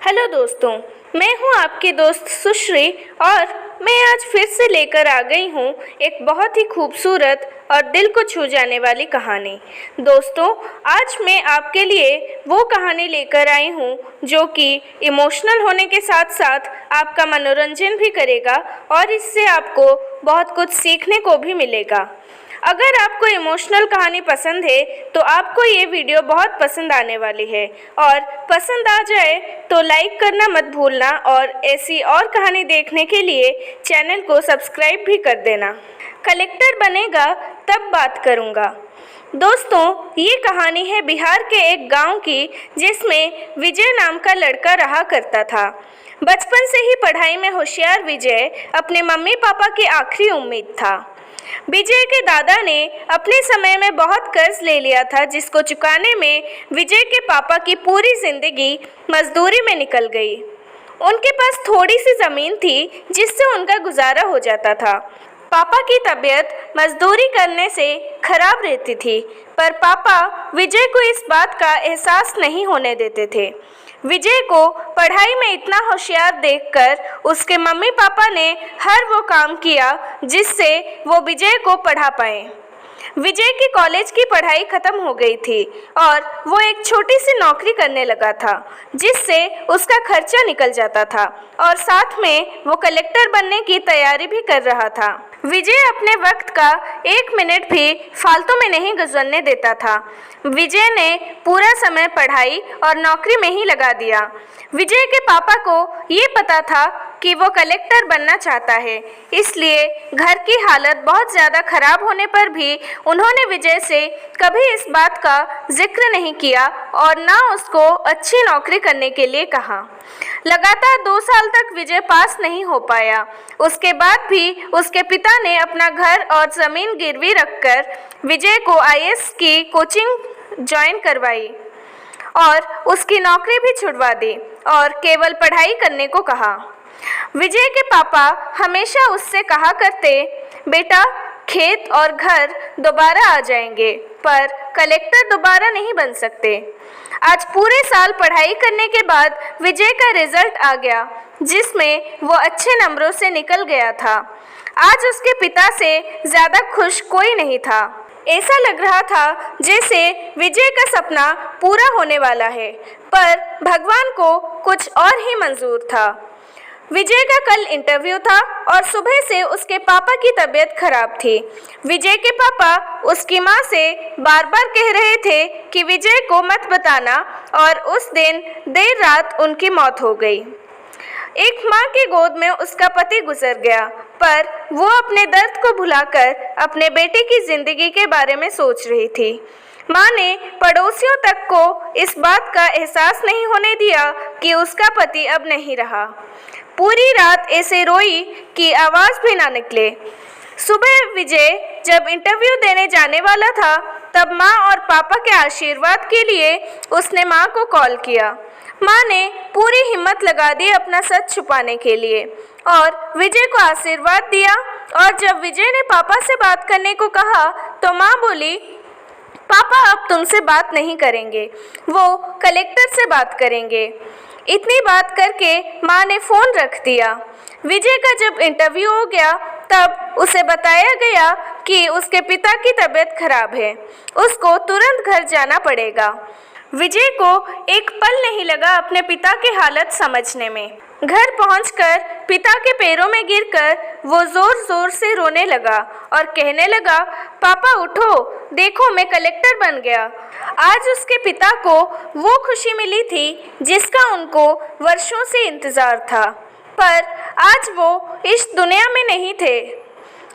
Hello दोस्तों, मैं हूं आपकी दोस्त सुश्री और मैं आज फिर से लेकर आ गई हूं एक बहुत ही खूबसूरत और दिल को छू जाने वाली कहानी। दोस्तों, आज मैं आपके लिए वो कहानी लेकर आई हूं जो कि इमोशनल होने के साथ साथ आपका मनोरंजन भी करेगा और इससे आपको बहुत कुछ सीखने को भी मिलेगा। अगर आपको इमोशनल कहानी पसंद है तो आपको ये वीडियो बहुत पसंद आने वाली है और पसंद आ जाए तो लाइक करना मत भूलना और ऐसी और कहानी देखने के लिए चैनल को सब्सक्राइब भी कर देना। कलेक्टर बनेगा तब बात करूँगा। दोस्तों, ये कहानी है बिहार के एक गांव की जिसमें विजय नाम का लड़का रहा करता था। बचपन से ही पढ़ाई में होशियार विजय अपने मम्मी पापा की आखिरी उम्मीद था। विजय के दादा ने अपने समय में बहुत कर्ज ले लिया था जिसको चुकाने में विजय के पापा की पूरी जिंदगी मजदूरी में निकल गई। उनके पास थोड़ी सी ज़मीन थी जिससे उनका गुजारा हो जाता था। पापा की तबीयत मजदूरी करने से खराब रहती थी, पर पापा विजय को इस बात का एहसास नहीं होने देते थे। विजय को पढ़ाई में इतना होशियार देखकर उसके मम्मी पापा ने हर वो काम किया जिससे वो विजय को पढ़ा पाए। विजय की कॉलेज की पढ़ाई खत्म हो गई थी और वो एक छोटी सी नौकरी करने लगा था जिससे उसका खर्चा निकल जाता था और साथ में वो कलेक्टर बनने की तैयारी भी कर रहा था। विजय अपने वक्त का एक मिनट भी फालतू में नहीं गुजरने देता था। विजय ने पूरा समय पढ़ाई और नौकरी में ही लगा दिया। विजय के पापा को ये पता था कि वो कलेक्टर बनना चाहता है, इसलिए घर की हालत बहुत ज़्यादा खराब होने पर भी उन्होंने विजय से कभी इस बात का जिक्र नहीं किया और ना उसको अच्छी नौकरी करने के लिए कहा। लगातार 2 साल तक विजय पास नहीं हो पाया। उसके बाद भी उसके पिता ने अपना घर और ज़मीन गिरवी रखकर विजय को आईएएस की कोचिंग ज्वाइन करवाई और उसकी नौकरी भी छुड़वा दी और केवल पढ़ाई करने को कहा। विजय के पापा हमेशा उससे कहा करते, बेटा खेत और घर दोबारा आ जाएंगे पर कलेक्टर दोबारा नहीं बन सकते। आज पूरे साल पढ़ाई करने के बाद विजय का रिजल्ट आ गया जिसमें वो अच्छे नंबरों से निकल गया था। आज उसके पिता से ज़्यादा खुश कोई नहीं था। ऐसा लग रहा था जैसे विजय का सपना पूरा होने वाला है, पर भगवान को कुछ और ही मंजूर था। विजय का कल इंटरव्यू था और सुबह से उसके पापा की तबीयत खराब थी। विजय के पापा उसकी माँ से बार बार कह रहे थे कि विजय को मत बताना और उस दिन देर रात उनकी मौत हो गई। एक माँ की गोद में उसका पति गुजर गया, पर वो अपने दर्द को भुलाकर अपने बेटे की जिंदगी के बारे में सोच रही थी। माँ ने पड़ोसियों तक को इस बात का एहसास नहीं होने दिया कि उसका पति अब नहीं रहा। पूरी रात ऐसे रोई कि आवाज़ भी ना निकले। सुबह विजय जब इंटरव्यू देने जाने वाला था तब माँ और पापा के आशीर्वाद के लिए उसने माँ को कॉल किया। माँ ने पूरी हिम्मत लगा दी अपना सच छुपाने के लिए और विजय को आशीर्वाद दिया। और जब विजय ने पापा से बात करने को कहा तो माँ बोली, पापा अब तुमसे बात नहीं करेंगे, वो कलेक्टर से बात करेंगे। इतनी बात करके माँ ने फ़ोन रख दिया। विजय का जब इंटरव्यू हो गया तब उसे बताया गया कि उसके पिता की तबीयत खराब है, उसको तुरंत घर जाना पड़ेगा। विजय को एक पल नहीं लगा अपने पिता की हालत समझने में। घर पहुंचकर पिता के पैरों में गिरकर वो ज़ोर ज़ोर से रोने लगा और कहने लगा, पापा उठो, देखो मैं कलेक्टर बन गया। आज उसके पिता को वो खुशी मिली थी जिसका उनको वर्षों से इंतज़ार था, पर आज वो इस दुनिया में नहीं थे।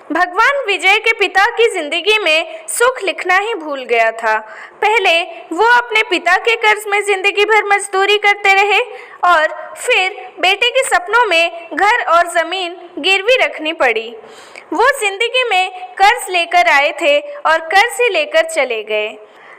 भगवान विजय के पिता की ज़िंदगी में सुख लिखना ही भूल गया था। पहले वो अपने पिता के कर्ज में ज़िंदगी भर मजदूरी करते रहे और फिर बेटे के सपनों में घर और ज़मीन गिरवी रखनी पड़ी। वो ज़िंदगी में कर्ज लेकर आए थे और कर्ज ही लेकर चले गए।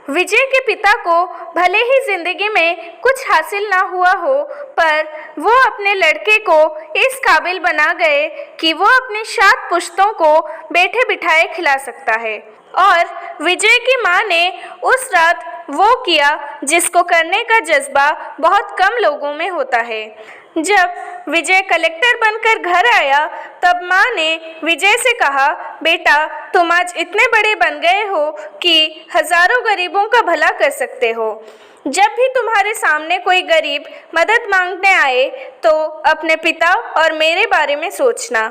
विजय के पिता को भले ही जिंदगी में कुछ हासिल ना हुआ हो, पर वो अपने लड़के को इस काबिल बना गए कि वो अपने 7 पुश्तों को बैठे बिठाए खिला सकता है। और विजय की माँ ने उस रात वो किया जिसको करने का जज्बा बहुत कम लोगों में होता है। जब विजय कलेक्टर बनकर घर आया तब माँ ने विजय से कहा, बेटा तुम आज इतने बड़े बन गए हो कि हजारों गरीबों का भला कर सकते हो। जब भी तुम्हारे सामने कोई गरीब मदद मांगने आए तो अपने पिता और मेरे बारे में सोचना।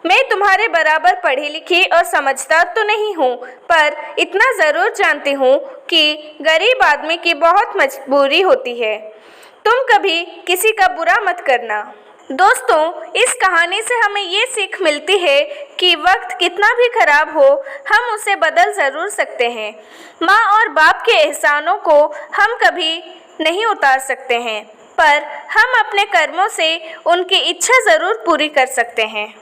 मैं तुम्हारे बराबर पढ़ी लिखी और समझदार तो नहीं हूँ, पर इतना ज़रूर जानती हूँ कि गरीब आदमी की बहुत मजबूरी होती है। तुम कभी किसी का बुरा मत करना। दोस्तों, इस कहानी से हमें ये सीख मिलती है कि वक्त कितना भी खराब हो, हम उसे बदल ज़रूर सकते हैं। माँ और बाप के एहसानों को हम कभी नहीं उतार सकते हैं, पर हम अपने कर्मों से उनकी इच्छा ज़रूर पूरी कर सकते हैं।